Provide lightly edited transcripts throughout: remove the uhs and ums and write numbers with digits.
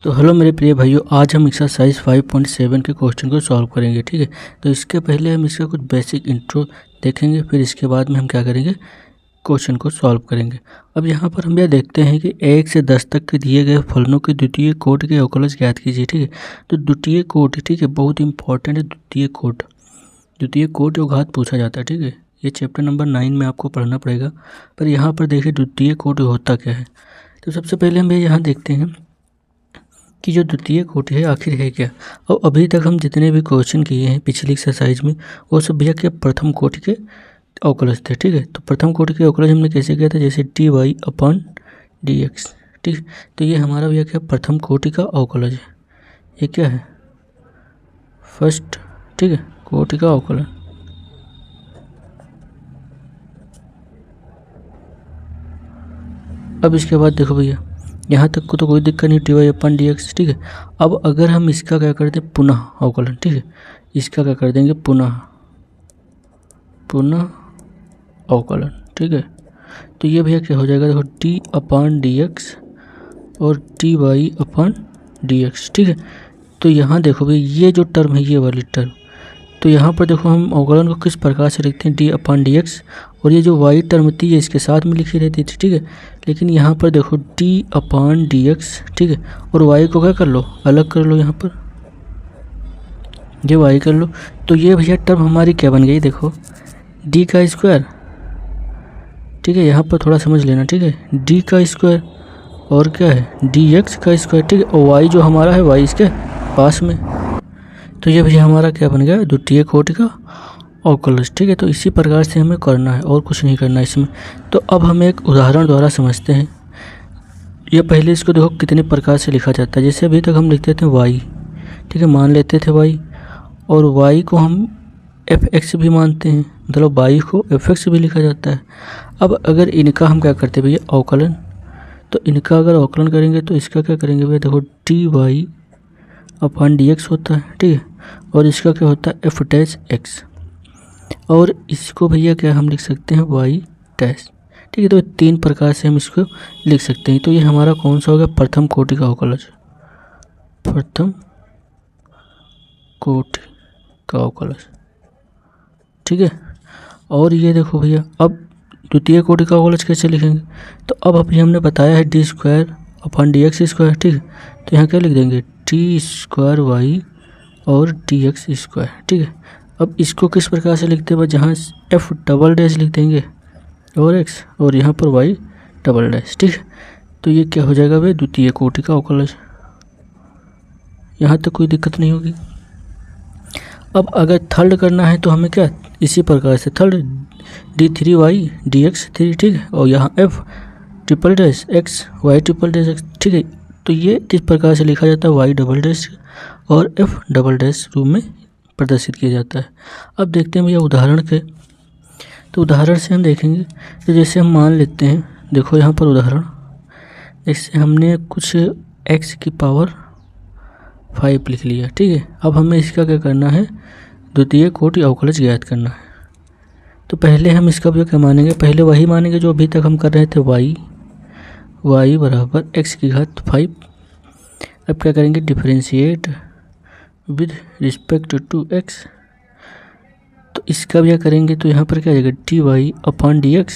तो हेलो मेरे प्रिय भाइयों, आज हम एक्सरसाइज 5.7 के क्वेश्चन को सॉल्व करेंगे। ठीक है, तो इसके पहले हम इसका कुछ बेसिक इंट्रो देखेंगे, फिर इसके बाद में हम क्या करेंगे, क्वेश्चन को सॉल्व करेंगे। अब यहाँ पर हम यह देखते हैं कि 1 से 10 तक के दिए गए फलनों के द्वितीय कोट के अवकलज ज्ञात कीजिए। ठीक है, तो द्वितीय कोट, ठीक है, बहुत इंपॉर्टेंट है। द्वितीय कोट और घात पूछा जाता है। ठीक है, ये चैप्टर नंबर 9 में आपको पढ़ना पड़ेगा। पर यहाँ पर देखिए द्वितीय कोट होता क्या है। तो सबसे पहले हम यहाँ देखते हैं कि जो द्वितीय कोटि है आखिर है क्या। और अभी तक हम जितने भी क्वेश्चन किए हैं पिछली एक्सरसाइज में, वो सब भैया के प्रथम कोटि के अवकलज थे। ठीक है, तो प्रथम कोटि के अवकलज हमने कैसे किया था, जैसे dy/dx। ठीक, तो ये हमारा भैया क्या प्रथम कोटि का अवकलज है। ये क्या है, फर्स्ट, ठीक है, कोटि का अवकलन। अब इसके बाद देखो भैया, यहाँ तक को तो कोई दिक्कत नहीं, dy/dx। ठीक है, अब अगर हम इसका क्या करते हैं, पुनः अवकलन। ठीक है, इसका क्या कर देंगे, पुनः अवकलन। ठीक है, तो ये भैया क्या हो जाएगा, देखो d/dx और dy/dx। ठीक है, तो यहाँ देखो भैया ये जो टर्म है, ये वाली टर्म, तो यहाँ पर देखो हम अवकलन को किस प्रकार से लिखते हैं, d/dx, और ये जो y टर्म थी ये इसके साथ में लिखी रहती थी। ठीक है, लेकिन यहाँ पर देखो d/dx, ठीक है, और y को क्या कर लो, अलग कर लो, यहाँ पर ये y कर लो। तो ये भैया टर्म हमारी क्या बन गई, देखो d का स्क्वायर। ठीक है, यहाँ पर थोड़ा समझ लेना। ठीक है, d का स्क्वायर और क्या है, dx का स्क्वायर। ठीक है, और y जो हमारा है y इसके पास में, तो ये भैया हमारा क्या बन गया, द्वितीय कोटि का अवकलज। ठीक है, तो इसी प्रकार से हमें करना है और कुछ नहीं करना है इसमें। तो अब हम एक उदाहरण द्वारा समझते हैं। ये पहले इसको देखो कितने प्रकार से लिखा जाता है। जैसे अभी तक हम लिखते थे y, ठीक है, मान लेते थे y, और y को हम fx भी मानते हैं, मतलब y को fx भी लिखा जाता है। अब अगर इनका हम क्या करते हैं भैया, अवकलन, तो इनका अगर अवकलन करेंगे तो इसका क्या करेंगे भैया, देखो dy/dx होता है। ठीक है, और इसका क्या होता है, f'(x), और इसको भैया क्या हम लिख सकते हैं, y'। ठीक है, तो 3 प्रकार से हम इसको लिख सकते हैं। तो ये हमारा कौन सा हो गया, प्रथम कोटि का अवकलज, प्रथम कोटि का अवकलज। ठीक है, और ये देखो भैया, अब द्वितीय कोटि का अवकलज कैसे लिखेंगे, तो अब अभी हमने बताया है d/dx²। ठीक है, तो यहाँ क्या लिख देंगे, t² और dx²। ठीक है, अब इसको किस प्रकार से लिखते हैं, जहाँ f" लिख देंगे और x, और यहाँ पर y'। ठीक है, तो ये क्या हो जाएगा भाई, द्वितीय कोटि का अवकलज। यहाँ तक कोई दिक्कत नहीं होगी। अब अगर थर्ड करना है तो हमें क्या, इसी प्रकार से थर्ड d3y/dx3। ठीक है, और यहाँ f'(x, y')x। ठीक है, तो ये किस प्रकार से लिखा जाता है, y' और f" रूप में प्रदर्शित किया जाता है। अब देखते हैं भैया उदाहरण के, तो उदाहरण से हम देखेंगे। तो जैसे हम मान लेते हैं, देखो यहाँ पर उदाहरण, जैसे हमने कुछ x की पावर 5 लिख लिया। ठीक है, अब हमें इसका क्या करना है, द्वितीय कोटि अवकलज ज्ञात करना है। तो पहले हम इसका भी क्या मानेंगे, पहले वही मानेंगे जो अभी तक हम कर रहे थे, y x⁵ 5। अब क्या करेंगे, differentiate with respect to x। तो इसका भी क्या करेंगे, तो यहाँ पर क्या आ जाएगा, dy/dx।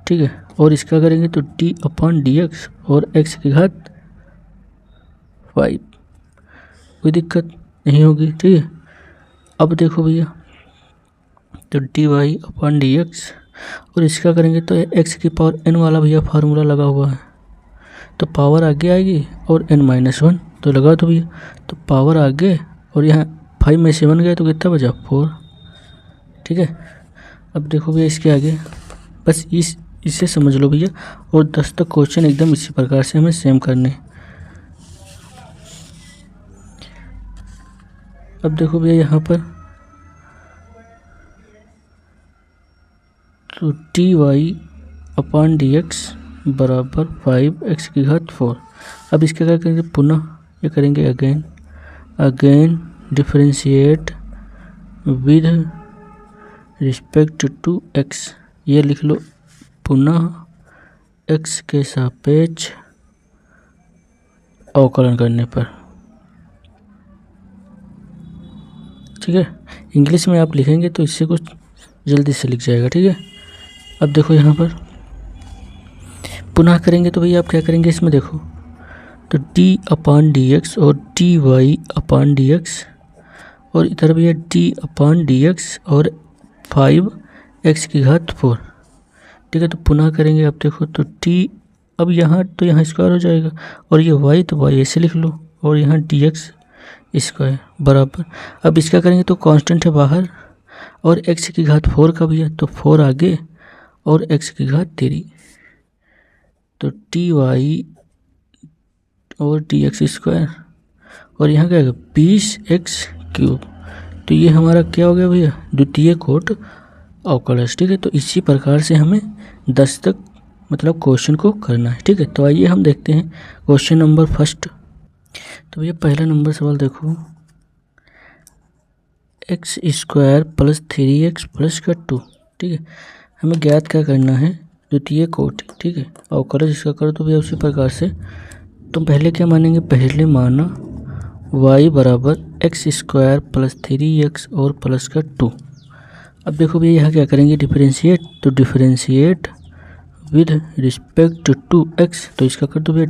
ठीक है, और इसका करेंगे तो d/dx और x⁵ 5। कोई दिक्कत नहीं होगी। ठीक है, अब देखो भैया, तो dy/dx और इसका करेंगे तो x⁴n वाला भैया फार्मूला लगा हुआ है, तो पावर आगे आएगी और n-1 तो लगा दो भैया, तो पावर आगे, और यहाँ 5 में से 1 गया तो कितना बचा, 4। ठीक है, अब देखो भैया इसके आगे, बस इसे समझ लो भैया, और 10 तक क्वेश्चन एकदम इसी प्रकार से हमें सेम करने। अब देखो भैया यहाँ पर, तो dy/dx बराबर 5x⁴। अब इसका क्या करेंगे, पुनः ये करेंगे again differentiate with respect to x। ये लिख लो, पुनः x के सापेक्ष अवकलन करने पर। ठीक है, इंग्लिश में आप लिखेंगे तो इससे कुछ जल्दी से लिख जाएगा। ठीक है, अब देखो यहाँ पर पुनः करेंगे तो भैया आप क्या करेंगे इसमें देखो, तो d/dx और dy/dx और इधर भैया d/dx और 5x⁴। ठीक है, तो पुनः करेंगे आप देखो तो t, अब यहाँ तो यहाँ स्क्वायर हो जाएगा और ये y तो y ऐसे लिख लो और यहाँ dx² बराबर। अब इसका करेंगे तो कांस्टेंट है बाहर और x⁴ का भी है तो 4 आगे और x⁻³ तो dy और dx² और यहाँ क्या है 20x³ तो ये हमारा क्या हो गया भैया, द्वितीय कोट अवकलज। ठीक है, तो इसी प्रकार से हमें 10 तक मतलब क्वेश्चन को करना है। ठीक है, तो आइए हम देखते हैं क्वेश्चन नंबर फर्स्ट। तो भैया पहला नंबर सवाल देखो, x² + 3x + 2। ठीक है, हमें ज्ञात क्या करना है, द्वितीय कोटि। ठीक है, अवकलज इसका कर दो भैया उसी प्रकार से। तो पहले क्या मानेंगे, पहले माना y बराबर x² + 3x और प्लस का 2। अब देखो भैया यहाँ क्या करेंगे, डिफरेंशिएट, तो differentiate with respect to x, तो इसका कर दो भैया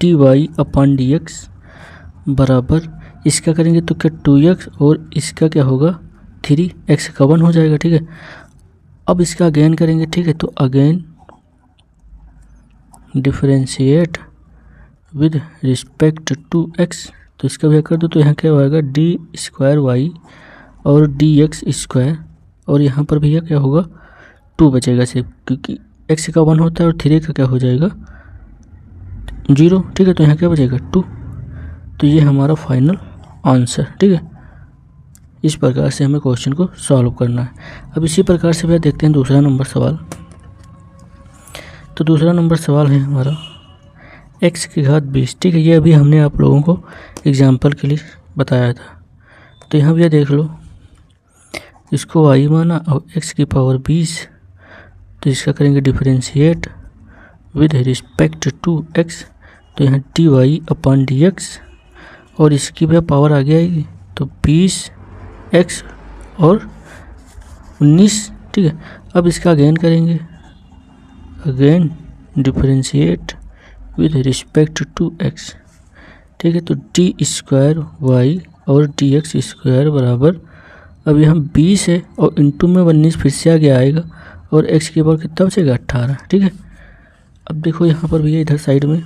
dy/dx बराबर इसका करेंगे तो क्या 2x और इसका क्या होगा 3x का 1 हो जाएगा। ठीक है, अब इसका अगेन करेंगे। ठीक है, तो again differentiate with respect to x, तो इसका भी कर दो तो यहाँ क्या होगा d² और dx² और यहाँ पर भैया क्या होगा 2 बचेगा सिर्फ, क्योंकि x का 1 होता है और 3 का क्या हो जाएगा 0। ठीक है, तो यहाँ क्या बचेगा 2। तो ये हमारा फाइनल आंसर। ठीक है, इस प्रकार से हमें क्वेश्चन को सॉल्व करना है। अब इसी प्रकार से भैया देखते हैं दूसरा नंबर सवाल। तो दूसरा नंबर सवाल है हमारा x⁻20। ठीक है, ये अभी हमने आप लोगों को एग्जाम्पल के लिए बताया था। तो यहाँ भैया देख लो, इसको y माना और x⁻20, तो इसका करेंगे differentiate with respect to x, तो यहाँ dy/dx और इसकी भैया पावर आगे आएगी तो 20x और 19। ठीक है, अब इसका अगेन करेंगे, again differentiate with respect to x। ठीक है, तो d² और dx² बराबर, अब यहाँ 20 है और इंटू में 19 फिर से आगे आएगा और x की पावर कितना बचेगा 18। ठीक है, अब देखो यहाँ पर भैया इधर साइड में,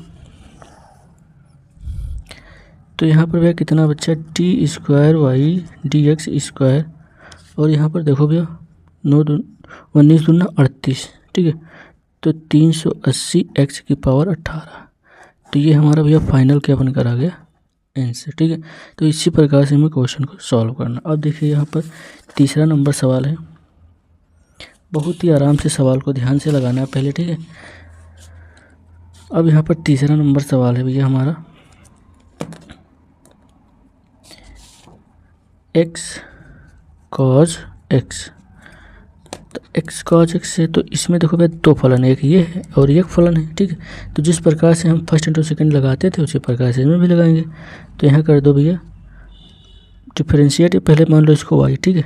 तो यहाँ पर भैया कितना बच्चा d² dx² और यहाँ पर देखो भैया 19 दूना 38। ठीक है, तो 380 x⁻18। तो ये हमारा भैया फाइनल क्या बनकर आ गया आंसर। ठीक है, तो इसी प्रकार से हमें क्वेश्चन को सॉल्व करना। अब देखिए यहाँ पर तीसरा नंबर सवाल है, बहुत ही आराम से सवाल को ध्यान से लगाना है पहले। ठीक है, अब यहाँ पर तीसरा नंबर सवाल है भैया हमारा x cos x। तो x cos x है, तो इसमें देखो भैया 2 फलन है, एक ये है और एक फलन है। ठीक है, तो जिस प्रकार से हम फर्स्ट इंटू सेकंड लगाते थे उसी प्रकार से इसमें भी लगाएंगे। तो यहाँ कर दो भैया डिफरेंशिएट, पहले मान लो इसको y। ठीक है,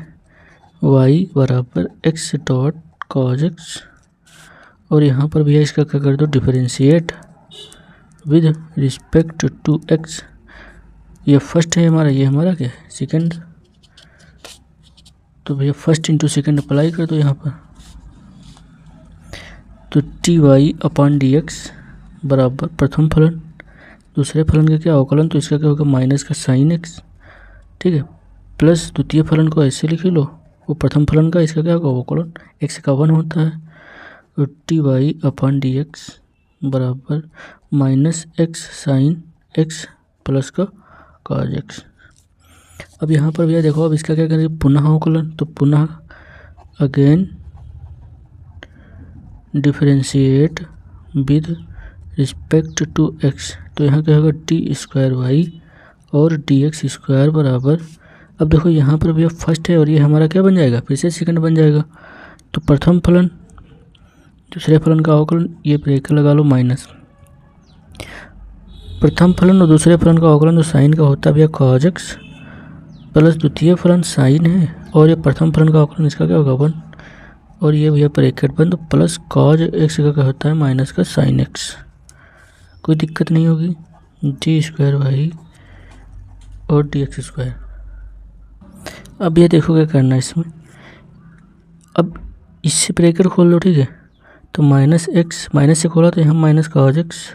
y बराबर x डॉट cos x और यहाँ पर भैया इसका क्या कर दो differentiate with respect to x। ये फर्स्ट है हमारा, ये हमारा क्या है सेकंड, तो भैया फर्स्ट इंटू सेकंड अप्लाई कर दो यहाँ पर। तो dy/dx बराबर प्रथम फलन, दूसरे फलन का क्या अवकलन, तो इसका क्या होगा माइनस का साइन x। ठीक है, प्लस द्वितीय फलन को ऐसे लिख लो, वो प्रथम फलन का इसका क्या होगा अवकलन, x का 1 होता है। और dy/dx बराबर -x साइन x प्लस का cos x। अब यहाँ पर भैया देखो, अब इसका क्या करेंगे पुनः अवकलन, तो पुनः again differentiate with respect to x, तो यहाँ क्या होगा d² और dx² बराबर, अब देखो यहाँ पर भैया फर्स्ट है और ये हमारा क्या बन जाएगा फिर से सेकंड बन जाएगा। तो प्रथम फलन दूसरे फलन का अवकलन, ये ब्रेक लगा लो माइनस, प्रथम फलन और दूसरे फलन का अवकलन तो साइन का होता है भैया cos x प्लस द्वितीय फलन साइन है और ये प्रथम फलन का अवकलन इसका क्या होगा 1 और ये भैया ब्रैकेट बंद प्लस cos x का क्या होता है माइनस का साइन x। कोई दिक्कत नहीं होगी। डी स्क्वायर वाई और डी एक्स स्क्वायर। अब ये देखो क्या करना है इसमें। अब इससे ब्रैकेट खोल लो, ठीक है। तो माइनस एक्स माइनस से खोला तो यहाँ माइनस cos x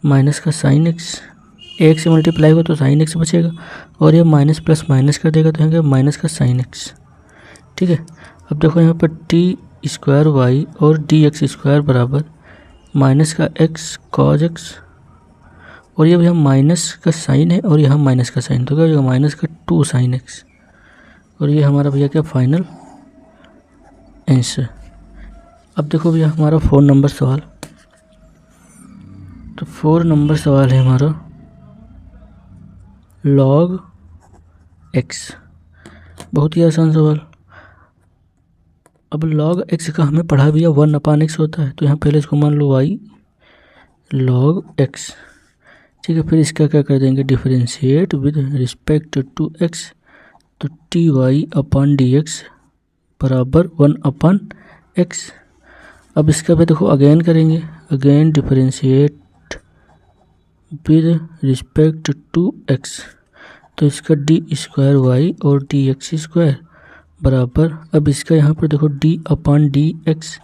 माइनस का साइन एक्स, एक से मल्टीप्लाई होगा तो साइन एक्स बचेगा और ये माइनस प्लस माइनस कर देगा तो यहाँ माइनस का साइन एक्स, ठीक है। अब देखो यहाँ पर टी स्क्वायर वाई और डी एक्स स्क्वायर बराबर माइनस का एक्स cos x और ये भैया माइनस का साइन है और यहाँ माइनस का साइन, तो क्या हो जाएगा माइनस का 2 साइन एक्स और ये हमारा भैया क्या फाइनल आंसर। अब देखो भैया हमारा 4 नंबर सवाल। तो 4 नंबर सवाल है हमारा log x। बहुत ही आसान सवाल। अब log x का हमें पढ़ा भैया 1/x होता है, तो यहाँ पहले इसको मान लो y log x, ठीक है। फिर इसका क्या कर देंगे differentiate with respect to x, तो T Y upon D x बराबर 1/x। अब इसका भी देखो अगेन करेंगे, again differentiate with respect to x, तो इसका डी स्क्वायर वाई और डी एक्स स्क्वायर बराबर, अब इसका यहाँ पर देखो D upon D x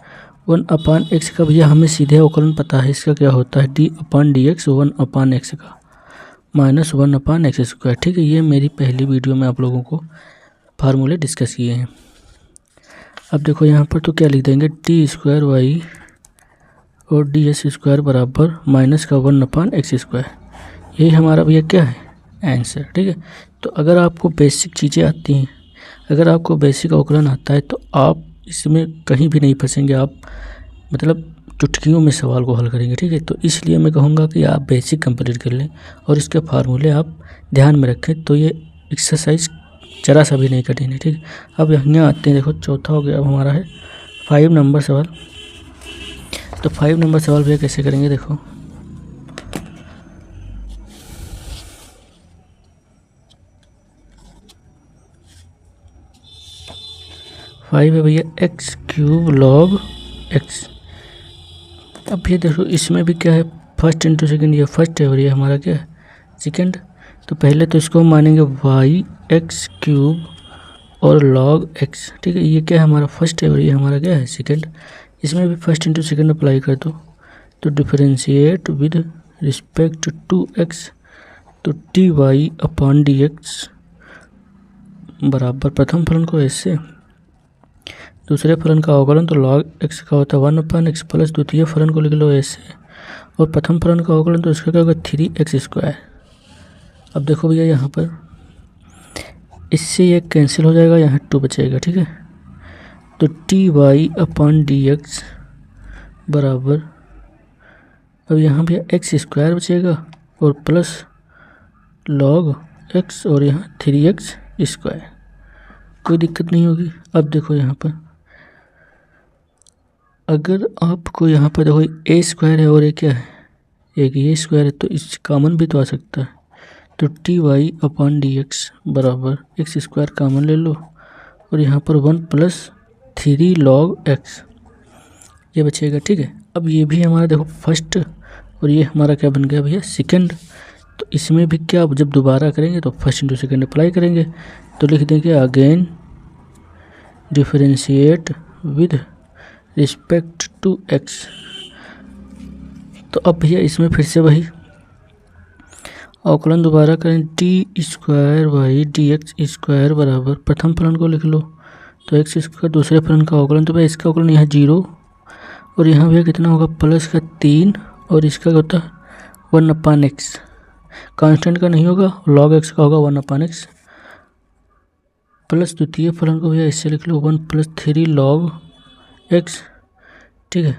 1/x का भैया हमें सीधे अवकलन पता है, इसका क्या होता है D upon D x 1/x का माइनस 1/x स्क्वायर, ठीक है। ये मेरी पहली वीडियो में आप लोगों को फार्मूले डिस्कस किए हैं। अब देखो यहाँ पर तो क्या लिख देंगे डी स्क्वायर वाई और डी एस स्क्वायर बराबर माइनस का 1/x स्क्वायर। यही हमारा भैया क्या है आंसर, ठीक है। तो अगर आपको बेसिक चीज़ें आती हैं, अगर आपको बेसिक अवकलन आता है तो आप इसमें कहीं भी नहीं फंसेंगे, आप मतलब चुटकियों में सवाल को हल करेंगे, ठीक है। तो इसलिए मैं कहूँगा कि आप बेसिक कंप्लीट कर लें और इसके फार्मूले आप ध्यान में रखें, तो ये एक्सरसाइज जरा सा भी नहीं कठिन है, ठीक है। अब यहाँ आते हैं, देखो चौथा हो गया। अब हमारा है 5 नंबर सवाल। तो 5 नंबर सवाल भैया कैसे करेंगे, देखो फाइव है भैया एक्स क्यूब लॉग एक्स। अब ये देखो इसमें भी क्या है फर्स्ट इंटू सेकेंड, ये फर्स्ट है और ये हमारा क्या है सेकेंड। तो पहले तो इसको हम मानेंगे वाई एक्स क्यूब और लॉग एक्स, ठीक है। ये क्या है हमारा फर्स्ट है और ये हमारा क्या है सेकेंड। इसमें भी फर्स्ट इंटू सेकेंड अप्लाई कर दो, तो differentiate with respect to X, तो T Y upon D x बराबर प्रथम फलन को ऐसे, दूसरे फलन का अवकलन तो log x का होता है 1/x प्लस द्वितीय फलन को लिख लो ऐसे, और प्रथम फलन का अवकलन तो इसका क्या होगा 3x स्क्वायर। अब देखो भैया यहाँ पर इससे ये कैंसिल हो जाएगा, यहाँ 2 बचेगा, ठीक है। तो T Y upon D x बराबर, अब यहाँ भैया एक्स स्क्वायर बचेगा और प्लस log x और यहाँ 3x स्क्वायर, कोई दिक्कत नहीं होगी। अब देखो यहाँ पर अगर आपको यहाँ पर देखो ए स्क्वायर है और ये क्या है एक ये स्क्वायर है, तो इस कॉमन भी तो आ सकता है। तो T Y upon D x बराबर एक्स स्क्वायर कॉमन ले लो और यहाँ पर 1 प्लस 3 log x ये बचेगा, ठीक है। अब ये भी हमारा देखो फर्स्ट और ये हमारा क्या बन गया भैया सेकंड। तो इसमें भी क्या जब दोबारा करेंगे तो फर्स्ट इंटू सेकेंड अप्लाई करेंगे, तो लिख देंगे again differentiate with respect to x। तो अब भैया इसमें फिर से वही अवकलन दोबारा करें, d square y d x square बराबर प्रथम फलन को लिख लो तो एक्स स्क्वायर, दूसरे फलन का अवकलन तो भाई इसका अवकलन यहाँ 0 और यहाँ भैया कितना होगा प्लस का 3 और इसका होता है 1/x, कांस्टेंट का नहीं होगा, log x का होगा 1/x प्लस द्वितीय फलन को भैया इससे लिख लो 1 प्लस 3 log x, ठीक है।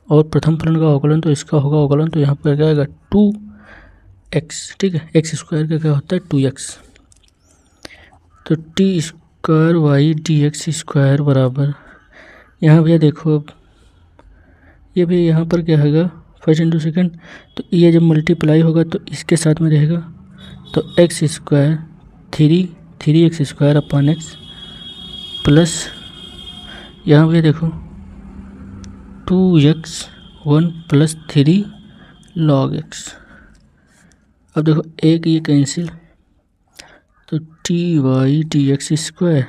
और प्रथम फलन का अवकलन तो इसका होगा अवकलन तो यहाँ पर क्या आएगा 2x, ठीक है। एक्स स्क्वायर का क्या होता है 2x, तो T square y d x square बराबर, यहाँ भैया देखो ये भी यहाँ पर क्या होगा फर्स्ट इंटू सेकेंड, तो ये जब मल्टीप्लाई होगा तो इसके साथ में रहेगा, तो x square 3x² upon x plus यहाँ पे देखो 2x1 प्लस 3 log x। अब देखो एक ये कैंसिल, तो dy/dx²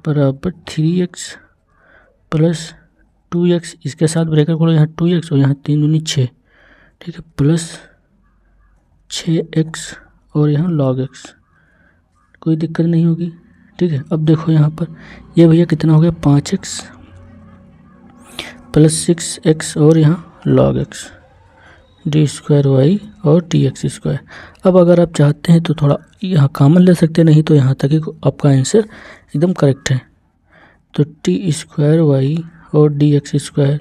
बराबर 3x प्लस 2x, इसके साथ ब्रैकेट खोलो, यहाँ 2x और यहाँ 3 दूनी 6, ठीक है, प्लस 6x और यहाँ log x, कोई दिक्कत नहीं होगी, ठीक है। अब देखो यहाँ पर ये भैया कितना हो गया 5x प्लस 6x और यहाँ log x d²y और dx²। अब अगर आप चाहते हैं तो थोड़ा यहाँ कॉमन ले सकते हैं, नहीं तो यहाँ तक ही आपका आंसर एकदम करेक्ट है। तो t² और dx²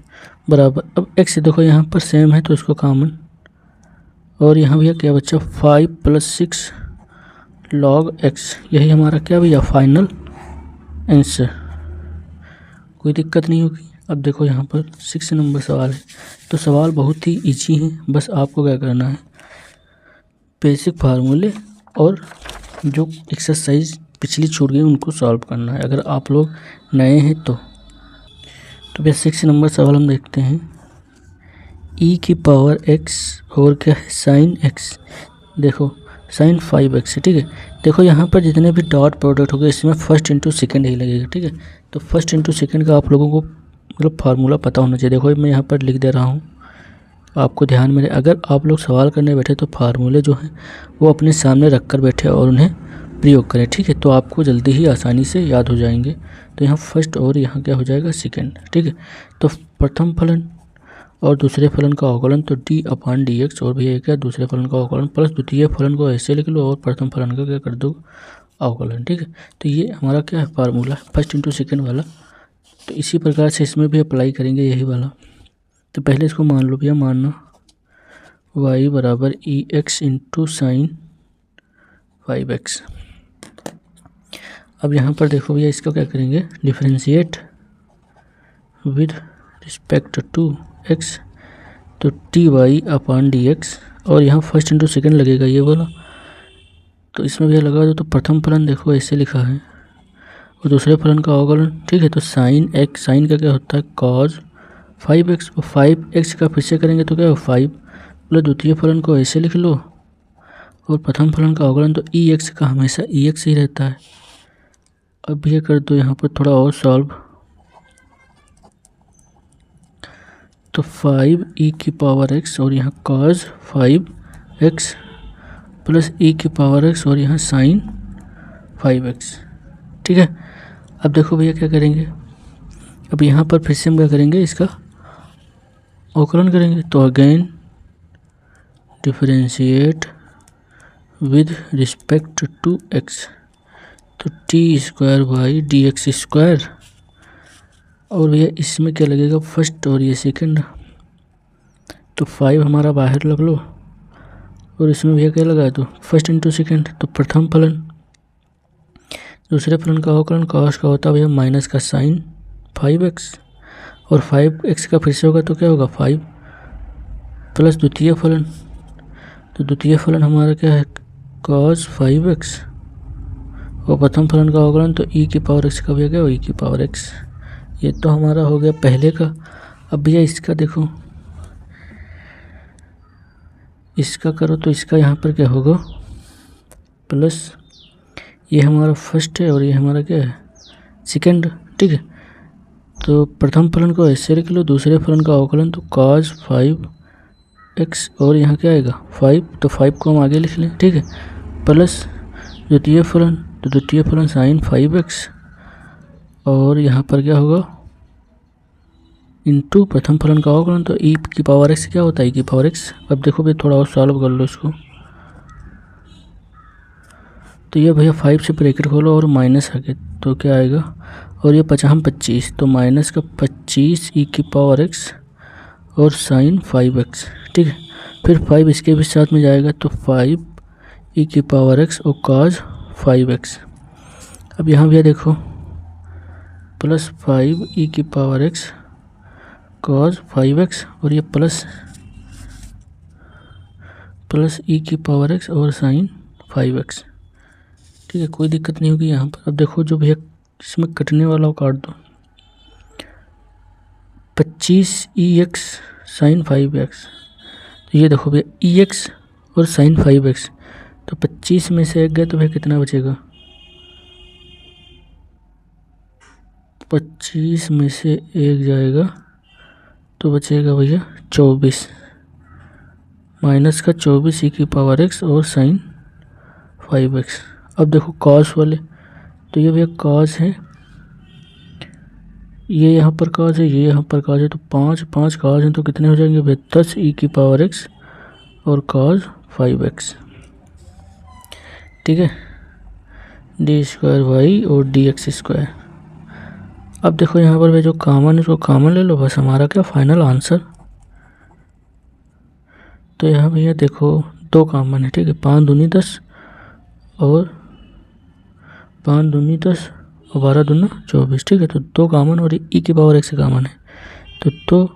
बराबर, अब x देखो यहाँ पर सेम है तो इसको कॉमन, और यहाँ भैया क्या बच्चा 5 + 6 log x, यही हमारा क्या भैया फाइनल आंसर, कोई दिक्कत नहीं होगी। अब देखो यहाँ पर 6 नंबर सवाल है, तो सवाल बहुत ही इजी है, बस आपको क्या करना है बेसिक फार्मूले और जो एक्सरसाइज पिछली छूट गई उनको सॉल्व करना है, अगर आप लोग नए हैं तो भैया 6 नंबर सवाल हम देखते हैं। e⁻x और क्या है sin x, देखो sin 5x, ठीक है। देखो यहाँ पर जितने भी डॉट प्रोडक्ट हो गए इसमें फर्स्ट इंटू सेकेंड ही लगेगा, ठीक है। तो फर्स्ट इंटू सेकेंड का आप लोगों को मतलब फार्मूला पता होना चाहिए। देखो मैं यहाँ पर लिख दे रहा हूँ, आपको ध्यान में रहे, अगर आप लोग सवाल करने बैठे तो फार्मूले जो हैं वो अपने सामने रख कर बैठे और उन्हें प्रयोग करें, ठीक है, तो आपको जल्दी ही आसानी से याद हो जाएंगे। तो यहाँ फर्स्ट और यहाँ क्या हो जाएगा सेकेंड, ठीक है। तो प्रथम फलन और दूसरे फलन का अवकलन तो d/dx, और भैया क्या दूसरे फलन का अवकलन प्लस द्वितीय फलन को ऐसे लिख लो और प्रथम फलन का क्या कर दो अवकलन, ठीक है। तो ये हमारा क्या है फार्मूला फर्स्ट इंटू सेकेंड वाला, तो इसी प्रकार से इसमें भी अप्लाई करेंगे यही वाला। तो पहले इसको मान लो भैया, मानना y बराबर ex इंटू साइन 5x। अब यहाँ पर देखो भैया इसका क्या करेंगे differentiate with respect to x, तो dy/dx, और यहाँ फर्स्ट इंटू सेकेंड लगेगा ये वाला, तो इसमें भैया लगा दो। तो प्रथम फलन देखो ऐसे लिखा है और दूसरे फलन का अवकलन, ठीक है। तो साइन x, साइन का क्या होता है cos 5x, और 5x का फिर से करेंगे तो क्या हो 5, प्लस द्वितीय फलन को ऐसे लिख लो और प्रथम फलन का अवकलन, तो ex का हमेशा ex ही रहता है। अब ये कर दो यहाँ पर थोड़ा और सॉल्व, तो 5e⁻x और यहाँ cos 5x प्लस e⁻x और यहाँ sin 5x, ठीक है। अब देखो भैया क्या करेंगे, अब यहाँ पर फिर से हम क्या करेंगे इसका अवकलन करेंगे, तो again differentiate with respect to x, तो t²/dx², और भैया इसमें क्या लगेगा फर्स्ट और ये सेकंड, तो 5 हमारा बाहर लग लो, और इसमें भैया क्या लगा दो फर्स्ट इंटू सेकेंड, तो प्रथम फलन दूसरे फलन का अवकलन cos का होता है भैया माइनस का साइन 5x, और 5x का फिर से होगा तो क्या होगा 5, प्लस द्वितीय फलन, तो द्वितीय फलन हमारा क्या है cos 5x, और प्रथम फलन का अवकलन तो e⁻x का भैया क्या हो e⁻x। ये तो हमारा हो गया पहले का। अब भैया इसका देखो, इसका करो तो इसका यहाँ पर क्या होगा प्लस, ये हमारा फर्स्ट है और ये हमारा क्या है सेकंड, ठीक है। तो प्रथम फलन को ऐसे लिख लो, दूसरे फलन का अवकलन तो cos 5x, और यहाँ क्या आएगा 5, तो 5 को हम आगे लिख लें, ठीक है, प्लस द्वितीय फलन, तो द्वितीय फलन sin 5x, और यहाँ पर क्या होगा इंटू प्रथम फलन का अवकलन, तो e⁻x क्या होता है e⁻x। अब देखो भाई थोड़ा और सॉल्व कर लो इसको, तो ये भैया 5 से ब्रैकेट खोलो और माइनस आगे तो क्या आएगा, और ये 25, तो माइनस का 25 e⁻x और sin 5x, ठीक है। फिर 5 इसके भी साथ में जाएगा तो 5 e⁻x और cos 5x। अब यहाँ भैया देखो प्लस 5 e⁻x cos 5x, और ये प्लस प्लस ई की पावर एक्स और साइन 5x। ठीक है, कोई दिक्कत नहीं होगी यहाँ पर। अब देखो जो भैया इसमें कटने वाला वो काट दो, 25 साइन 5x। तो ये देखो भैया EX और साइन 5x, तो 25 में से 1 गया तो भैया कितना बचेगा, 25 में से 1 जाएगा तो बचेगा भैया 24, माइनस का 24 ई की पावर x और साइन 5x। अब देखो कॉस वाले, तो ये भैया कॉस है, ये यहाँ पर कॉस है, ये यहाँ पर कॉस है, तो 5 कॉस हैं तो कितने हो जाएंगे भैया 10 ई की पावर x और कॉस 5x। ठीक है, d² और dx²। अब देखो यहाँ पर भैया जो कॉमन है उसको कॉमन ले लो, बस हमारा क्या फाइनल आंसर। तो यहाँ भैया देखो 2 कॉमन है। ठीक है, 5 दूनी 10 और 5 दूनी 10 और 12 दूना 24। ठीक है, तो 2 कॉमन और ई की पावर x कॉमन है, तो 2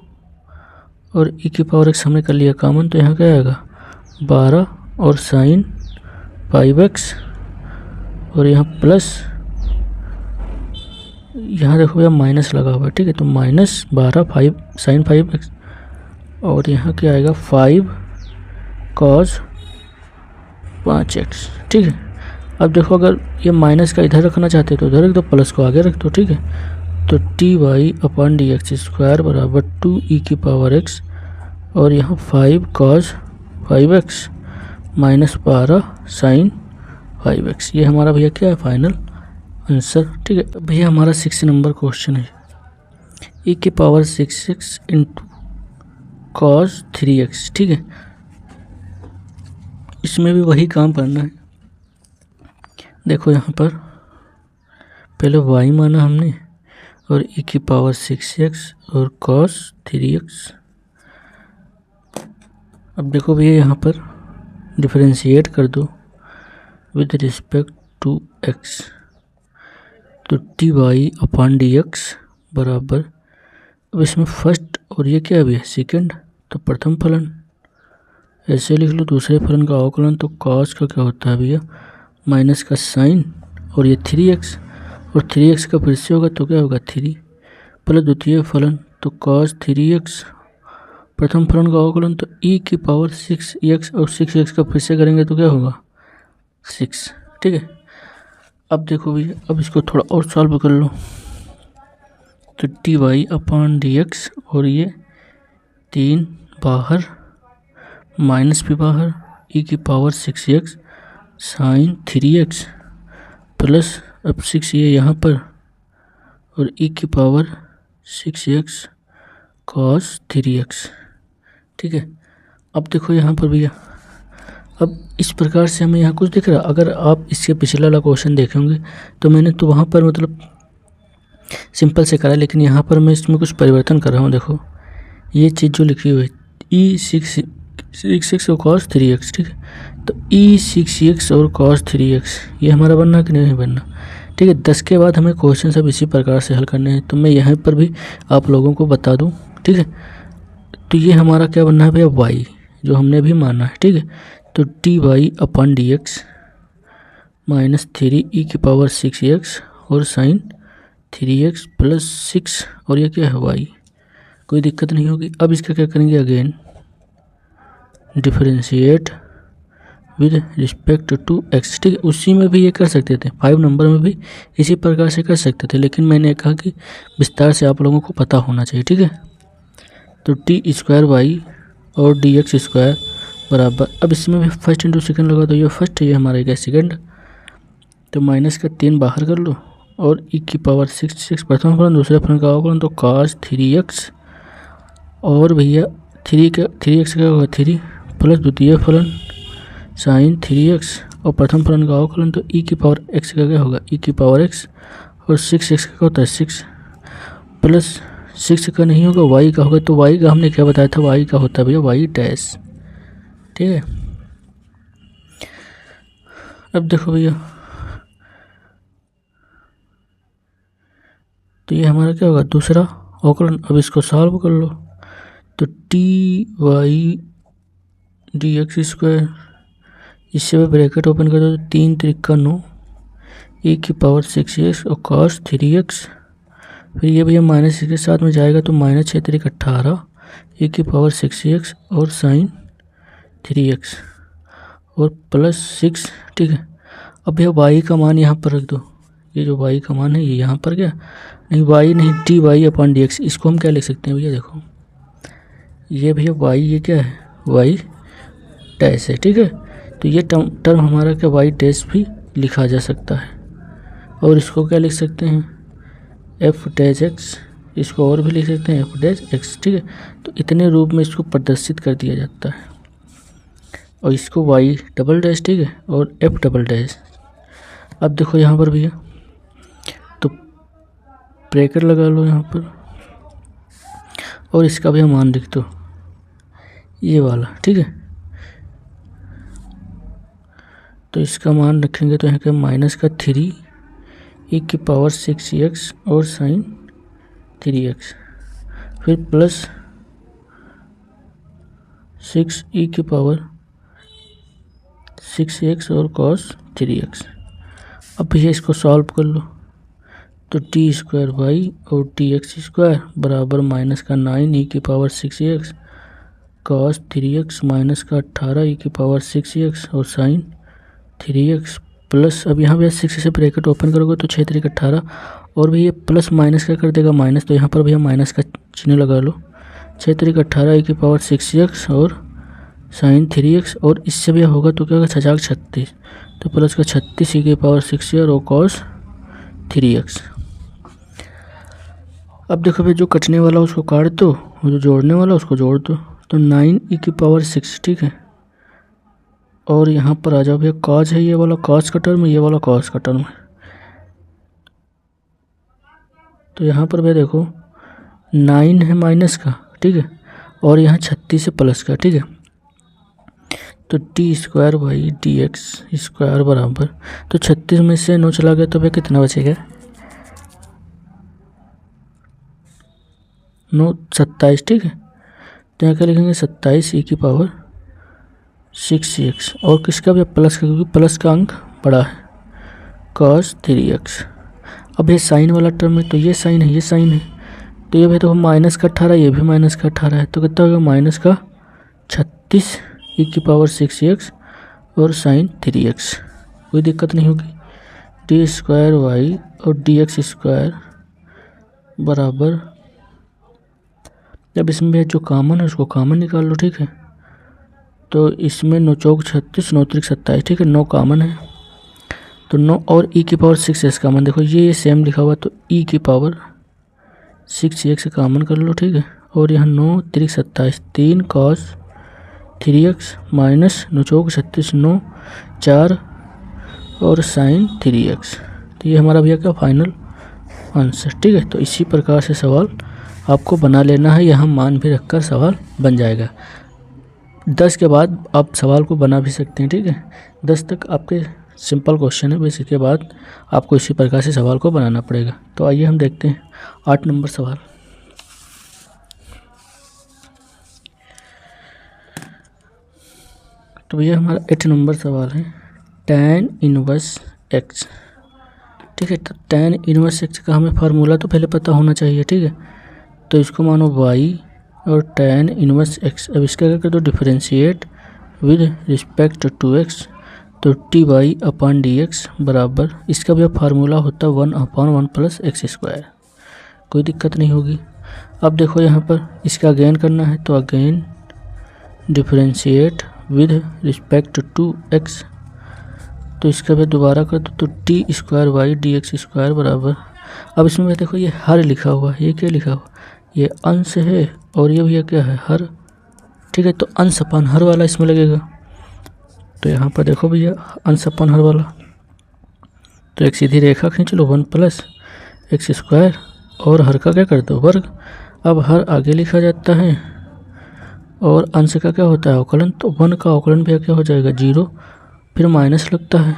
और ई की पावर x हमने कर लिया कॉमन, तो यहाँ क्या आएगा 12 और साइन 5x और यहाँ प्लस, यहाँ देखो भैया माइनस लगा हुआ है। ठीक है, तो -12 साइन 5x और यहाँ क्या आएगा 5 कॉस 5x। ठीक है, अब देखो अगर ये माइनस का इधर रखना चाहते हो तो इधर रख दो, प्लस को आगे रख दो। ठीक है, तो dy/dx² बराबर 2 ई की पावर x और यहाँ 5 cos 5x minus 12 sign 5x। ये हमारा भैया क्या है फाइनल आंसर। ठीक है भैया, हमारा 6 नंबर क्वेश्चन है, ई की power 6x into cos 3x। ठीक है, इसमें भी वही काम करना है। देखो यहाँ पर पहले y माना हमने और ई की पावर 6x और कॉस 3x। अब देखो भैया यहाँ पर डिफरेंशिएट कर दो विद रिस्पेक्ट टू x, तो dy/dx बराबर, अब इसमें फर्स्ट और ये क्या भी है सेकंड, तो प्रथम फलन ऐसे लिख लो, दूसरे फलन का अवकलन, तो कॉस का क्या होता है भैया माइनस का साइन और ये 3x और 3x का फिर से होगा तो क्या होगा 3 प्लस द्वितीय फलन, तो कॉस 3x प्रथम फलन का अवकलन, तो ई की पावर 6x और 6x का फिर से करेंगे तो क्या होगा 6। ठीक है, अब देखो भैया, अब इसको थोड़ा और सॉल्व कर लो, तो dy/dx और ये 3 बाहर माइनस भी बाहर, ई की power 6x sign 3x plus, अब 6 ये यहाँ पर और ई की पावर 6x कॉस 3x। ठीक है, अब देखो यहाँ पर भैया, अब इस प्रकार से हमें यहाँ कुछ दिख रहा है। अगर आप इससे पिछला वाला क्वेश्चन देखेंगे तो मैंने तो वहाँ पर मतलब सिंपल से करा, लेकिन यहाँ पर मैं इसमें कुछ परिवर्तन कर रहा हूँ। देखो ये चीज़ जो लिखी हुई है E6 और कॉस 3x। ठीक है, तो E6x और कॉस 3x ये हमारा बनना कि नहीं बनना। ठीक है, 10 के बाद हमें क्वेश्चन सब इसी प्रकार से हल करने हैं, तो मैं यहाँ पर भी आप लोगों को बता दूँ। ठीक है, तो ये हमारा क्या बनना है भैया y, जो हमने भी माना है। ठीक है, तो dy/dx माइनस 3 ई की पावर 6x और साइन 3x प्लस 6 और ये क्या है y, कोई दिक्कत नहीं होगी। अब इसका क्या करेंगे, again differentiate with respect to x। ठीक है, उसी में भी ये कर सकते थे, 5 नंबर में भी इसी प्रकार से कर सकते थे, लेकिन मैंने कहा कि विस्तार से आप लोगों को पता होना चाहिए। ठीक है, तो t² और dx² बराबर, अब इसमें भी फर्स्ट इंटू सेकंड लगा दो, ये फर्स्ट है ये हमारा क्या सेकंड, तो माइनस का 3 बाहर कर लो और ई की पावर 6 प्रथम फलन, दूसरे फलन का अवकलन, तो cos 3x और भैया 3x का होगा 3 प्लस द्वितीय फलन साइन 3x और प्रथम फलन का अवकलन, तो ई की पावर x का क्या होगा ई की पावर x और 6x का होता है 6 प्लस 6 का नहीं होगा y का होगा, तो y का हमने क्या बताया था, y का होता है भैया y डैश। ठीक है, अब देखो भैया, तो ये हमारा क्या होगा दूसरा अवकलन। अब इसको सॉल्व कर लो, तो dy dx², इससे भी ब्रैकेट ओपन कर दो तो 3 त्रिका 9 e⁻6x और cos 3x। फिर ये भैया माइनस के साथ में जाएगा तो -6 त्रिक 18 e⁻6x और sin 3x और +6, ठीक है। अब भैया y का मान यहाँ पर रख दो, ये जो y का मान है ये यहाँ पर क्या नहीं, y नहीं dy/dx। इसको हम क्या लिख सकते हैं भैया, देखो ये भैया y, ये क्या है y डैश है, ठीक है। तो ये टर्म हमारा क्या y डैश भी लिखा जा सकता है, और इसको क्या लिख सकते हैं f'(x), इसको और भी लिख सकते हैं f'(x), ठीक है। तो इतने रूप में इसको प्रदर्शित कर दिया जाता है, और इसको y', ठीक है, और f'। अब देखो यहाँ पर भैया तो ब्रैकेट लगा लो यहाँ पर, और इसका भी मान लिख दो ये वाला, ठीक है। तो इसका मान रखेंगे तो यहाँ का -3 e⁻6x और sin 3x, फिर +6 e⁻6x और cos 3x। अब भैया इसको सॉल्व कर लो तो t² और dx² बराबर -9 e⁻6x cos 3x -18 e⁻6x और sin 3x प्लस, अब यहाँ भैया 6 से ब्रैकेट ओपन करोगे तो 6 त्रिक 18, और भैया प्लस माइनस क्या कर देगा माइनस, तो यहाँ पर भैया माइनस का चिन्ह लगा लो। 6 त्रिक 18 e⁻6x और sin 3x, और इससे भैया होगा तो क्या होगा 36, तो प्लस का 36 e⁻6x और cos 3x। अब देखो भैया जो कटने वाला उसको काट दो, और जो जोड़ने वाला उसको जोड़ दो, तो 9 e⁻6, ठीक है। और यहाँ पर आ जाओ भैया cos है, ये वाला cos का टर्म है, ये वाला cos का टर्म है। तो यहाँ पर भैया देखो 9 है माइनस का, ठीक है, और यहाँ 36 है प्लस का, ठीक है। तो t²/dx² बराबर, तो 36 में से 9 चला गया तो भैया कितना बचेगा 9 27, ठीक है। तो यहाँ क्या लिखेंगे 27 e⁻6x, और किसका भी प्लस का, क्योंकि प्लस का अंक बड़ा है, cos 3x। अब ये साइन वाला टर्म है, तो ये साइन है, ये साइन है, तो ये भाई तो -18, ये भी -18 है, तो कितना होगा -36 e⁻6x और sin 3x। कोई दिक्कत नहीं होगी। t² और dx² बराबर, जब इसमें भी जो कॉमन है उसको कॉमन निकाल लो, ठीक है। तो इसमें 9 चौक 36, 9 त्रिक 27, ठीक है, 9 कॉमन है, तो 9 और e⁻6x कॉमन, देखो ये सेम लिखा हुआ, तो e⁻6x कॉमन कर लो, ठीक है। और यहाँ 9 त्रिक 27, 3 cos 3x माइनस 9 चौक 36, 9 4 और sin 3x। तो ये हमारा भैया का फाइनल आंसर, ठीक है। तो इसी प्रकार से सवाल आपको बना लेना है, यहाँ मान भी रखकर सवाल बन जाएगा। 10 के बाद आप सवाल को बना भी सकते हैं, ठीक है। 10 तक आपके सिंपल क्वेश्चन है, बस इसके बाद आपको इसी प्रकार से सवाल को बनाना पड़ेगा। तो आइए हम देखते हैं 8 नंबर सवाल। तो भैया हमारा 8 नंबर सवाल है tan 1x, ठीक है। तो tan 1x का हमें फार्मूला तो पहले पता होना चाहिए, ठीक है। तो इसको मानो y और tan 1x, अब इसका क्या कर दो differentiate with respect to x, तो dy/dx बराबर, इसका भी फार्मूला होता है 1/1 + x²। कोई दिक्कत नहीं होगी। अब देखो यहाँ पर इसका अगेन करना है, तो again differentiate with respect to x, तो इसका भी दोबारा कर दो, तो t²/dx² बराबर, अब इसमें देखो ये हर लिखा हुआ है, ये क्या लिखा हुआ, ये अंश है, और ये भैया क्या है हर, ठीक है। तो अंश अपन हर वाला इसमें लगेगा, तो यहाँ पर देखो भैया अंश अपन हर वाला, तो एक सीधी रेखा खींच लो 1 + x², और हर का क्या कर दो वर्ग। अब हर आगे लिखा जाता है, और अंश का क्या होता है अवकलन, तो 1 का अवकलन भैया क्या हो जाएगा 0, फिर माइनस लगता है,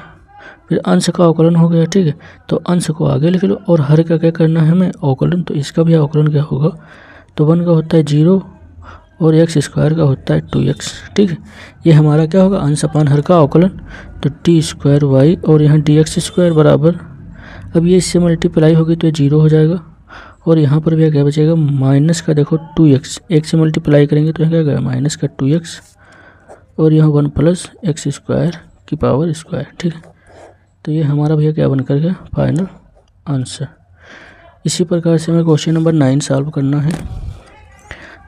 फिर अंश का अवकलन हो गया, ठीक है। तो अंश को आगे लिख लो, और हर का क्या करना है हमें अवकलन, तो इसका भी अवकलन क्या होगा, तो 1 का होता है 0 और एक्स स्क्वायर का होता है 2x। ठीक है, ये हमारा क्या होगा, अंश अपान हर का अवकलन। तो टी स्क्वायर वाई और यहाँ डी एक्स स्क्वायर बराबर, अब ये इससे मल्टीप्लाई होगी तो ये 0 हो जाएगा। और यहाँ पर भी क्या बचेगा, माइनस का देखो 2x, एक से मल्टीप्लाई करेंगे तो क्या गया माइनस का 2x, और यहाँ 1 प्लस एक्स स्क्वायर की पावर स्क्वायर। ठीक है, तो ये हमारा भैया क्या बनकर गया फाइनल आंसर। इसी प्रकार से हमें क्वेश्चन नंबर 9 सॉल्व करना है।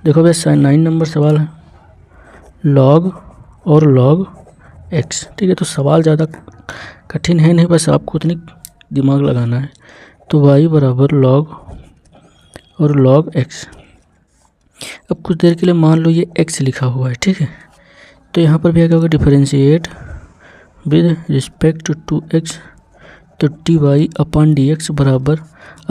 देखो भैया 9 नंबर सवाल है लॉग और लॉग एक्स। ठीक है, तो सवाल ज़्यादा कठिन है नहीं, बस आपको उतनी दिमाग लगाना है। तो y बराबर लॉग और लॉग एक्स। अब कुछ देर के लिए मान लो ये x लिखा हुआ है। ठीक है, तो यहाँ पर भी क्या होगा, differentiate with respect to x, तो T y upon D x बराबर,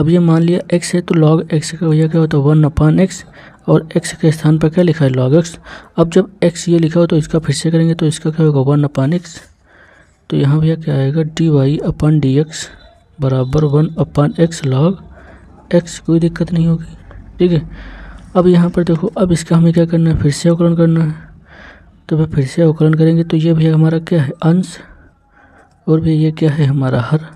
अब ये मान लिया x है तो log x का भैया क्या होता है 1 अपान एक्स, और x के स्थान पर क्या लिखा है log x। अब जब x ये लिखा हो तो इसका फिर से करेंगे तो इसका क्या होगा 1 अपान एक्स। तो यहाँ भैया क्या आएगा D Y upon D x बराबर 1 अपान एक्स लॉग एक्स, कोई दिक्कत नहीं होगी। ठीक है, अब यहाँ पर देखो, अब इसका हमें क्या करना है, फिर से अवकलन करना है। तो भाई फिर से अवकलन करेंगे तो ये भैया हमारा क्या है अंश, और भैया ये क्या है हमारा हर।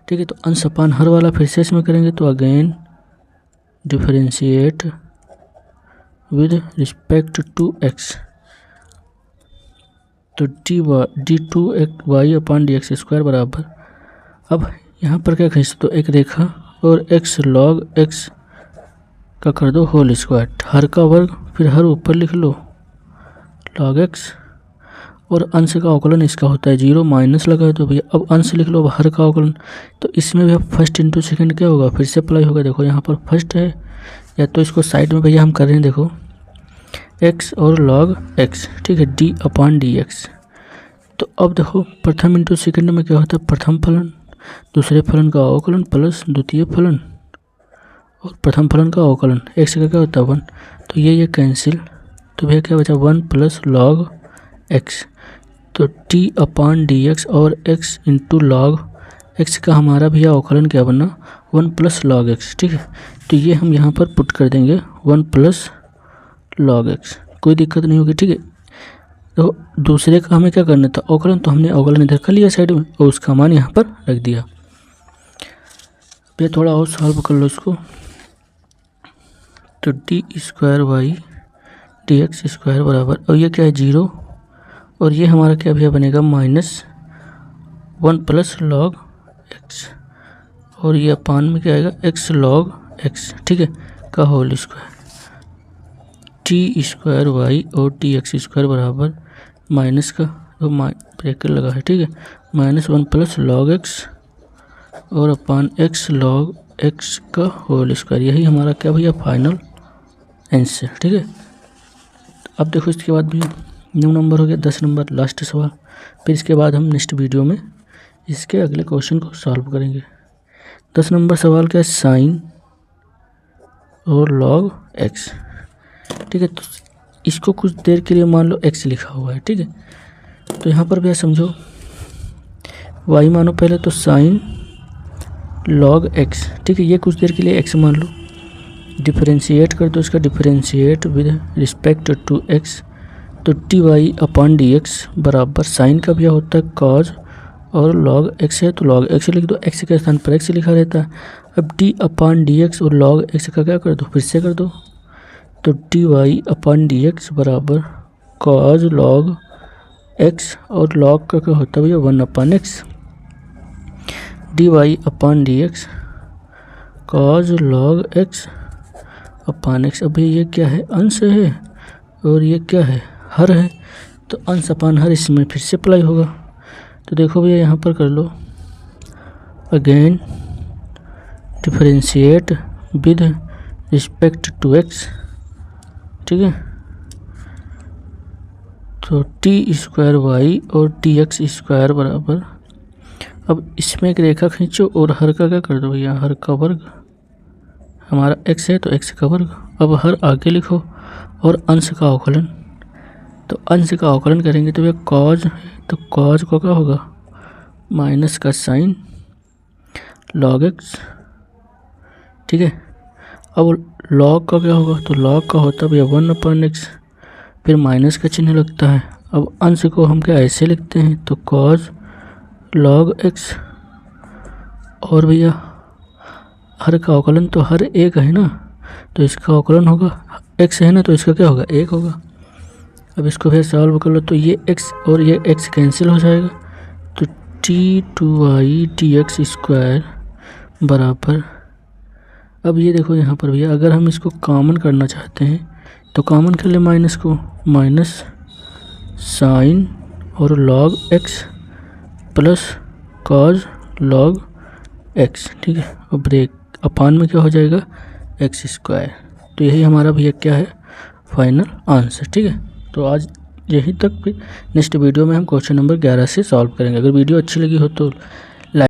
ठीक है, तो अंश अपान हर वाला फिर से इसमें करेंगे तो again differentiate with respect to X, तो D two X Y upon D x square बराबर, अब यहाँ पर क्या खींच दो एक रेखा और x log x का कर दो होल स्क्वायर, हर का वर्ग, फिर हर ऊपर लिख लो log x, और अंश का अवकलन इसका होता है 0, माइनस लगा तो भैया अब अंश लिख लो, अब हर का अवकलन, तो इसमें भी फर्स्ट इंटू सेकंड क्या होगा, फिर से अप्लाई होगा। देखो यहाँ पर फर्स्ट है, या तो इसको साइड में भैया हम कर रहे हैं, देखो x और log x। ठीक है, d अपान डी एक्स। तो अब देखो प्रथम इंटू सेकंड में क्या होता है, प्रथम फलन, दूसरे फलन का अवकलन प्लस द्वितीय फलन, और प्रथम फलन का अवकलन, x का क्या होता है 1, तो ये कैंसिल, तो भैया क्या बचा 1 प्लस log x। तो t अपान डी एक्स और x इंटू लॉग एक्स का हमारा भैया अवकलन क्या बना 1 प्लस log x। ठीक है, तो ये हम यहाँ पर पुट कर देंगे 1 प्लस log x, कोई दिक्कत नहीं होगी। ठीक है, तो दूसरे का हमें क्या करना था अवकलन, तो हमने अवकलन इधर कर लिया साइड में और उसका मान यहाँ पर रख दिया। ये थोड़ा और सॉल्व कर लो इसको, तो d square y d x square बराबर, और ये क्या है 0, और ये हमारा क्या भैया बनेगा -1 प्लस log x, और ये अपान में क्या आएगा x log x। ठीक है, का whole square, d square Y और टी एक्स स्क्वायर बराबर माइनस का तो ब्रेकेट लगा है। ठीक है, -1 प्लस log x और अपान x log x का होल स्क्वायर, यही हमारा क्या भैया फाइनल आंसर। ठीक है, अब देखो इसके बाद भी 9 नंबर हो गया, 10 नंबर लास्ट सवाल, फिर इसके बाद हम नेक्स्ट वीडियो में इसके अगले क्वेश्चन को सॉल्व करेंगे। 10 नंबर सवाल क्या है, साइन और log x। ठीक है, तो इसको कुछ देर के लिए मान लो x लिखा हुआ है। ठीक है, तो यहाँ पर भैया समझो y मानो पहले, तो साइन log x। ठीक है, ये कुछ देर के लिए x मान लो, डिफरेंशिएट कर दो इसका, differentiate with respect to x, तो T y upon D x बराबर साइन का भी होता है कॉज, और log x है तो log x लिख दो, x के स्थान पर x लिखा रहता है। अब डी अपान डी एक्स और log x का क्या कर दो, फिर से कर दो, तो T y upon D x बराबर कॉज log x, और log का क्या होता है भैया 1 upon X, D Y upon D X cos log x upon X. अभी ये क्या है अंश है, और ये क्या है हर है, तो अंश अपान हर इसमें फिर से अप्लाई होगा। तो देखो भैया यहाँ पर कर लो again differentiate with respect to x। ठीक है, तो टी स्क्वायर वाई और टी एक्स स्क्वायर बराबर, अब इसमें एक रेखा खींचो और हर का क्या कर दो भैया, हर का वर्ग, हमारा x है तो x का वर्ग, अब हर आगे लिखो, और अंश का अवकलन, तो अंश का अवकलन करेंगे तो भैया कॉज, तो कॉज को क्या होगा माइनस का साइन log x। ठीक है, अब log का क्या होगा, तो log का होता है भैया 1 अपान एक्स, फिर माइनस का चिन्ह लगता है। अब अंश को हम क्या ऐसे लिखते हैं, तो कॉस लॉग एक्स, और भैया हर का अवकलन तो हर एक है ना, तो इसका अवकलन होगा एक्स है ना, तो इसका क्या होगा, एक होगा। अब इसको फिर सॉल्व कर लो तो ये एक्स और ये एक्स कैंसिल हो जाएगा, तो t2y dx स्क्वायर बराबर, अब ये देखो यहाँ पर भैया अगर हम इसको कॉमन करना चाहते हैं तो कॉमन कर ले माइनस को, माइनस साइन और log x plus cos log x, ठीक है, और ब्रेक अपान में क्या हो जाएगा, एक्स स्क्वायर। तो यही हमारा भैया क्या है, फाइनल आंसर, ठीक है। तो आज यहीं तक, भी नेक्स्ट वीडियो में हम क्वेश्चन नंबर 11 से सॉल्व करेंगे। अगर वीडियो अच्छी लगी हो तो